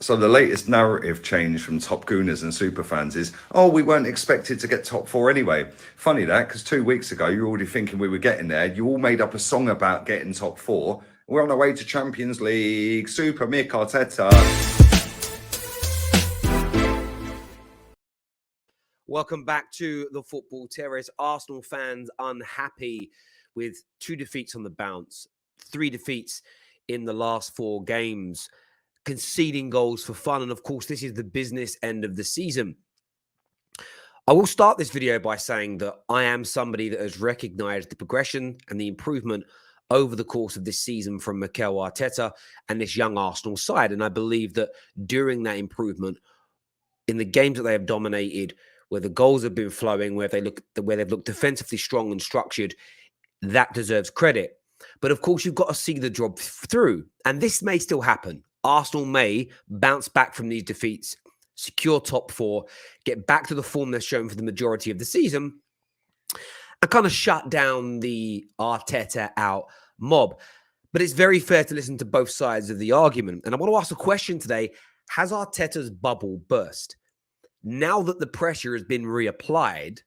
So the latest narrative change from top gooners and superfans is, oh, we weren't expected to get top four anyway. Funny that, because 2 weeks ago, you were already thinking we were getting there. You all made up a song about getting top four. We're on our way to Champions League. Super Mick Arteta. Welcome back to the Football Terrace. Arsenal fans unhappy with 2 defeats on the bounce, 3 defeats in the last 4 games, conceding goals for fun. And of course, this is the business end of the season. I will start this video by saying that I am somebody that has recognized the progression and the improvement over the course of this season from Mikel Arteta and this young Arsenal side. And I believe that during that improvement, in the games that they have dominated, where the goals have been flowing, where they've looked defensively strong and structured, that deserves credit. But of course, you've got to see the job through. And this may still happen. Arsenal may bounce back from these defeats, secure top 4, get back to the form they're shown for the majority of the season, and kind of shut down the Arteta out mob. But it's very fair to listen to both sides of the argument. And I want to ask a question today. Has Arteta's bubble burst? Now that the pressure has been reapplied,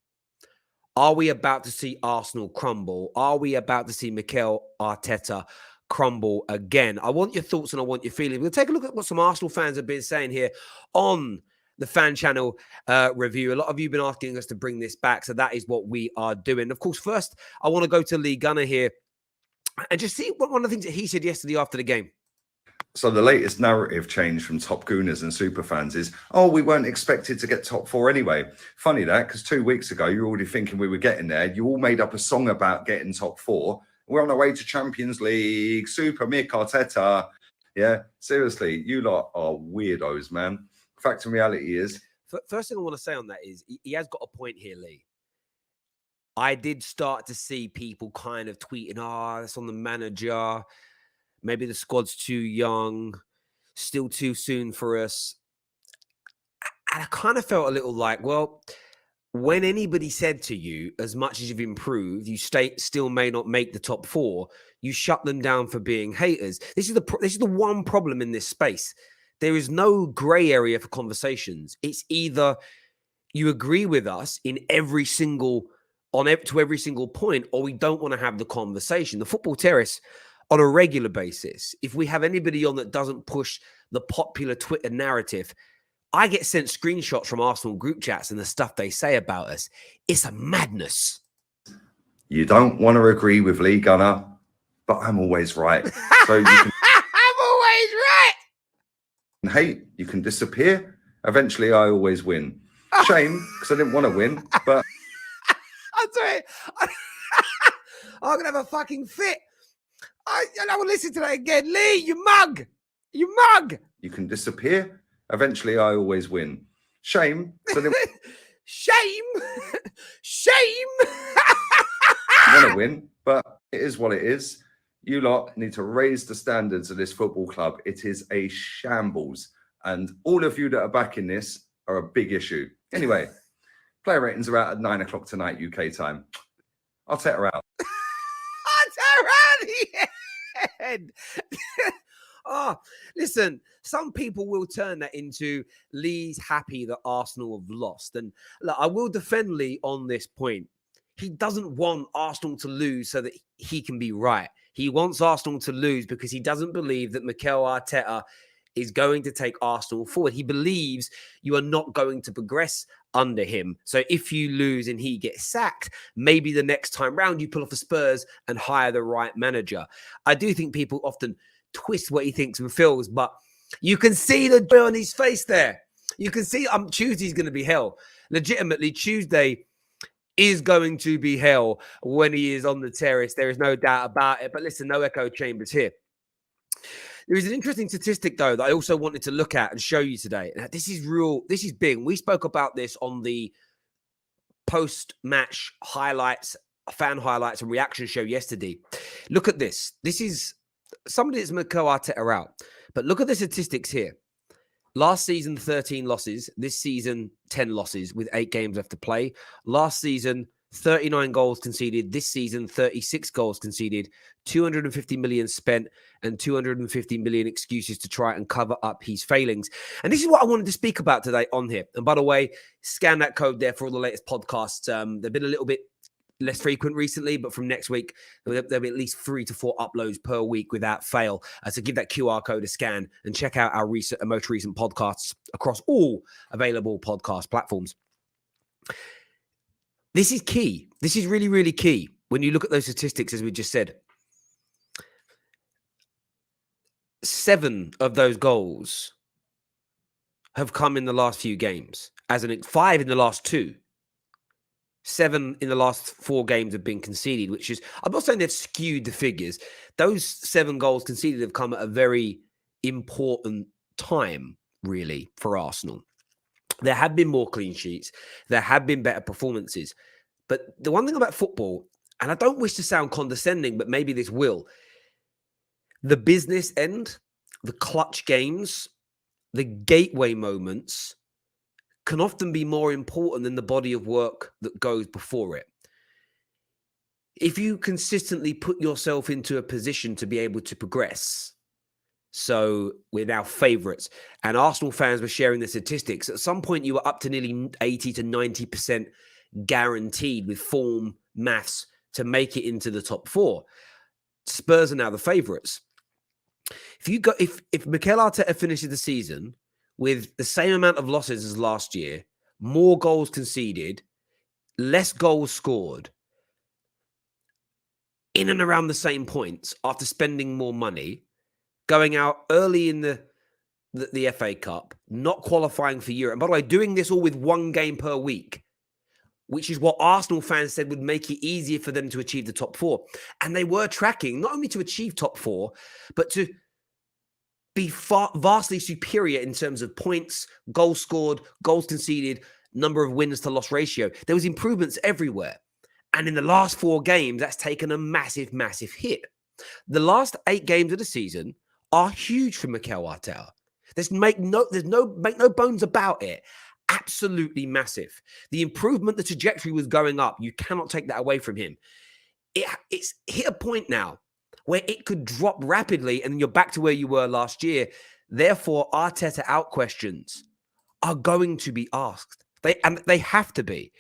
are we about to see Arsenal crumble? Are we about to see Mikel Arteta crumble again? I want your thoughts and I want your feelings. We'll take a look at what some Arsenal fans have been saying here on the fan channel review. A lot of you have been asking us to bring this back, so that is what we are doing. Of course, first, I want to go to Lee Gunner here and just see what one of the things that he said yesterday after the game. So the latest narrative change from top gooners and superfans is, oh, we weren't expected to get top 4 anyway. Funny that, because 2 weeks ago, you were already thinking we were getting there. You all made up a song about getting top 4. We're on our way to Champions League. Super Mick Arteta. Yeah, seriously, you lot are weirdos, man. Fact and reality is... First thing I want to say on that is, he has got a point here, Lee. I did start to see people kind of tweeting, that's on the manager. Maybe the squad's too young, still too soon for us. And I kind of felt a little like, well, when anybody said to you, as much as you've improved, you still may not make the top 4, you shut them down for being haters. This is the one problem in this space. There is no gray area for conversations. It's either you agree with us in to every single point, or we don't want to have the conversation. The Football Terrace, on a regular basis, if we have anybody on that doesn't push the popular Twitter narrative, I get sent screenshots from Arsenal group chats and the stuff they say about us. It's a madness. You don't want to agree with Lee Gunner, but I'm always right. So you can... I'm always right. Hate, you can disappear. Eventually, I always win. Shame, because I didn't want to win, but... I'm sorry. I'm going to have a fucking fit. I will listen to that again. Lee, you mug. You mug. You can disappear. Eventually, I always win. Shame. Shame. Shame. I want to win, but it is what it is. You lot need to raise the standards of this football club. It is a shambles. And all of you that are backing this are a big issue. Anyway, player ratings are out at 9 o'clock tonight, UK time. I'll take her out. Listen, some people will turn that into Lee's happy that Arsenal have lost. And look, I will defend Lee on this point. He doesn't want Arsenal to lose so that he can be right. He wants Arsenal to lose because he doesn't believe that Mikel Arteta is going to take Arsenal forward. He believes you are not going to progress under him. So if you lose and he gets sacked, maybe the next time round you pull off the Spurs and hire the right manager. I do think people often twist what he thinks and feels, but you can see the joy on his face there. You can see Tuesday's going to be hell. Legitimately, Tuesday is going to be hell when he is on the terrace. There is no doubt about it. But listen, no echo chambers here. There is an interesting statistic, though, that I also wanted to look at and show you today. Now, this is real. This is big. We spoke about this on the post-match highlights, fan highlights and reaction show yesterday. Look at this. This is somebody that's Mikel Arteta out. But look at the statistics here. Last season, 13 losses. This season, 10 losses with 8 games left to play. Last season, 39 goals conceded this season, 36 goals conceded, 250 million spent, and 250 million excuses to try and cover up his failings. And this is what I wanted to speak about today on here. And by the way, scan that code there for all the latest podcasts. They've been a little bit less frequent recently, but from next week, there'll be at least 3 to 4 uploads per week without fail. So give that QR code a scan and check out our most recent podcasts across all available podcast platforms. This is key. This is really, really key. When you look at those statistics, as we just said, 7 of those goals have come in the last few games. 5 in the last 2. 7 in the last 4 games have been conceded, which is, I'm not saying they've skewed the figures. Those 7 goals conceded have come at a very important time, really, for Arsenal. There have been more clean sheets. There have been better performances. But the one thing about football, and I don't wish to sound condescending, but maybe this will, the business end, the clutch games, the gateway moments can often be more important than the body of work that goes before it. If you consistently put yourself into a position to be able to progress, so with our favourites, and Arsenal fans were sharing the statistics, at some point you were up to nearly 80 to 90% guaranteed with form maths to make it into the top 4. Spurs are now the favourites. If Mikel Arteta finishes the season with the same amount of losses as last year, more goals conceded, less goals scored, in and around the same points after spending more money, going out early in the FA Cup, not qualifying for Europe, and by the way, doing this all with 1 game per week, which is what Arsenal fans said would make it easier for them to achieve the top 4. And they were tracking not only to achieve top 4, but to be vastly superior in terms of points, goals scored, goals conceded, number of wins to loss ratio. There was improvements everywhere. And in the last 4 games, that's taken a massive, massive hit. The last 8 games of the season are huge for Mikel Arteta. There's no bones about it. Absolutely massive. The improvement, the trajectory was going up. You cannot take that away from him. It's hit a point now where it could drop rapidly and you're back to where you were last year. Therefore, Arteta out questions are going to be asked. They have to be.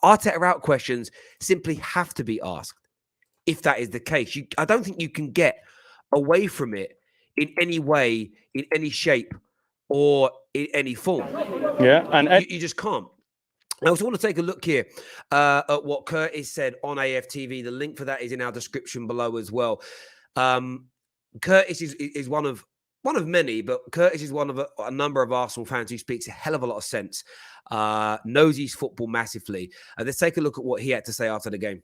Arteta out questions simply have to be asked if that is the case. I don't think you can get away from it in any way, in any shape, or in any form. Yeah, and you just can't. I also want to take a look here at what Curtis said on AFTV. The link for that is in our description below as well. Curtis is one of many, but Curtis is one of a number of Arsenal fans who speaks a hell of a lot of sense, knows his football massively. Let's take a look at what he had to say after the game.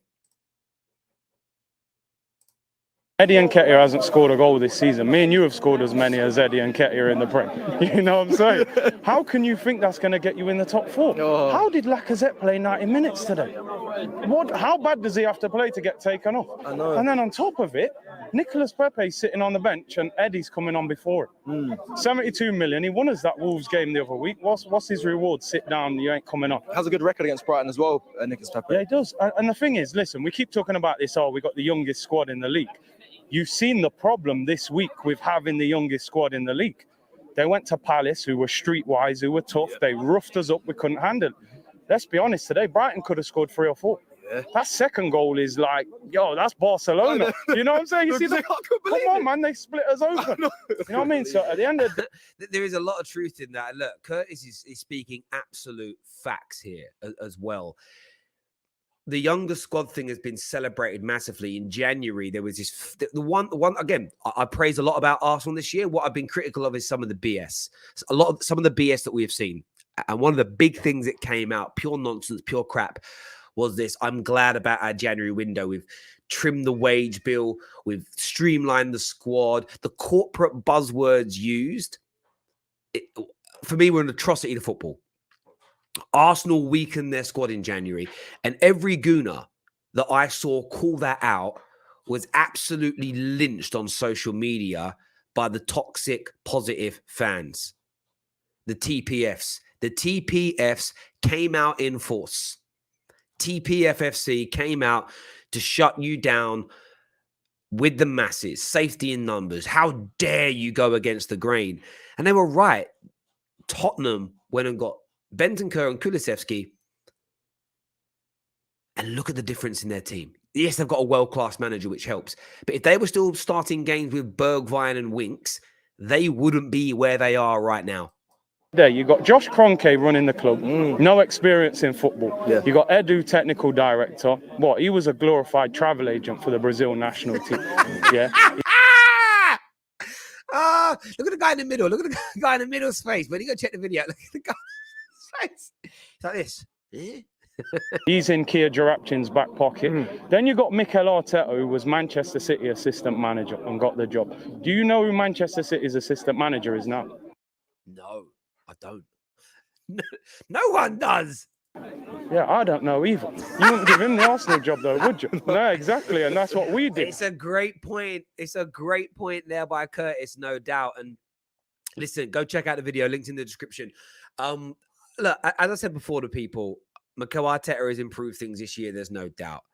Eddie Nketiah hasn't scored a goal this season. Me and you have scored as many as Eddie Nketiah in the Prem. You know what I'm saying? How can you think that's going to get you in the top 4? Oh. How did Lacazette play 90 minutes today? How bad does he have to play to get taken off? I know. And then on top of it, Nicolas Pepe's sitting on the bench and Eddie's coming on before him. 72 million. He won us that Wolves game the other week. What's his reward? Sit down, you ain't coming on. Has a good record against Brighton as well, Nicolas Pepe. Yeah, he does. And the thing is, listen, we keep talking about this, we got the youngest squad in the league. You've seen the problem this week with having the youngest squad in the league. They went to Palace, who were streetwise, who were tough. Yeah. They roughed us up. We couldn't handle it. Let's be honest, today, Brighton could have scored 3 or 4. Yeah. That second goal is like, that's Barcelona. You know what I'm saying? You see that? Come on, man, they split us open. You know what I mean? So at the end of the there is a lot of truth in that. Look, Curtis is speaking absolute facts here as well. The younger squad thing has been celebrated massively. In January, there was this the one again. I praise a lot about Arsenal this year. What I've been critical of is some of the BS, some of the BS that we have seen. And one of the big things that came out, pure nonsense, pure crap, was this. I'm glad about our January window. We've trimmed the wage bill. We've streamlined the squad. The corporate buzzwords used, for me, were an atrocity to football. Arsenal weakened their squad in January, and every gooner that I saw call that out was absolutely lynched on social media by the toxic positive fans. The TPFs. The TPFs came out in force. TPFFC came out to shut you down with the masses, safety in numbers. How dare you go against the grain? And they were right. Tottenham went and got Bentancur and Kulusevski. And look at the difference in their team. Yes, they've got a world-class manager, which helps. But if they were still starting games with Bergwijn and Winks, they wouldn't be where they are right now. There, you got Josh Kroenke running the club, no experience in football. Yeah. You got Edu, technical director. What? He was a glorified travel agent for the Brazil national team. Yeah. Look at the guy in the middle. Look at the guy in the middle's face. When you go check the video, look at the guy's face. It's like this. He's in Kia Jarapchin's back pocket. Then you got Mikel Arteta, who was Manchester City assistant manager and got the job. Do you know who Manchester City's assistant manager is now? No, I don't. No one does. Yeah, I don't know either. You wouldn't give him the Arsenal job, though, would you? No, exactly, and that's what we did. It's a great point. It's a great point there by Curtis, no doubt. And listen, go check out the video. Linked in the description. Look, as I said before to people, Mikel Arteta has improved things this year. There's no doubt,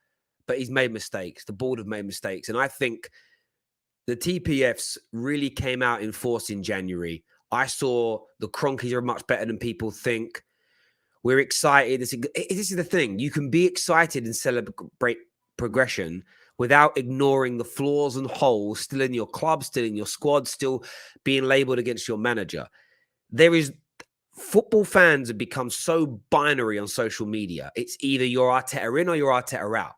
but he's made mistakes. The board have made mistakes, and I think the TPFs really came out in force in January. I saw the Cronkies are much better than people think. We're excited. This is the thing. You can be excited and celebrate progression without ignoring the flaws and holes still in your club, still in your squad, still being labeled against your manager. Football fans have become so binary on social media. It's either you're Arteta in or you're Arteta out.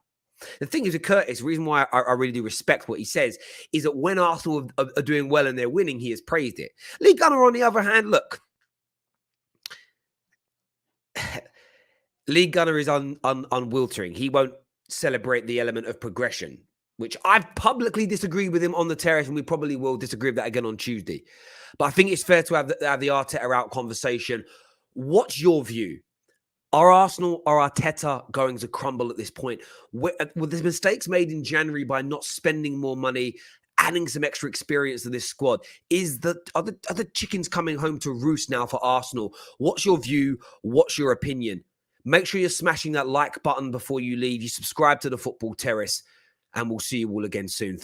The thing is with Curtis, the reason why I really do respect what he says is that when Arsenal are doing well and they're winning, he has praised it. Lee Gunner, on the other hand, look, Lee Gunner is unwiltering. He won't celebrate the element of progression, which I've publicly disagreed with him on the terrace, and we probably will disagree with that again on Tuesday. But I think it's fair to have the Arteta out conversation. What's your view? Are Arsenal or Arteta going to crumble at this point? With the mistakes made in January by not spending more money, adding some extra experience to this squad, are the chickens coming home to roost now for Arsenal? What's your view? What's your opinion? Make sure you're smashing that like button before you leave. You subscribe to the Football Terrace, and we'll see you all again soon.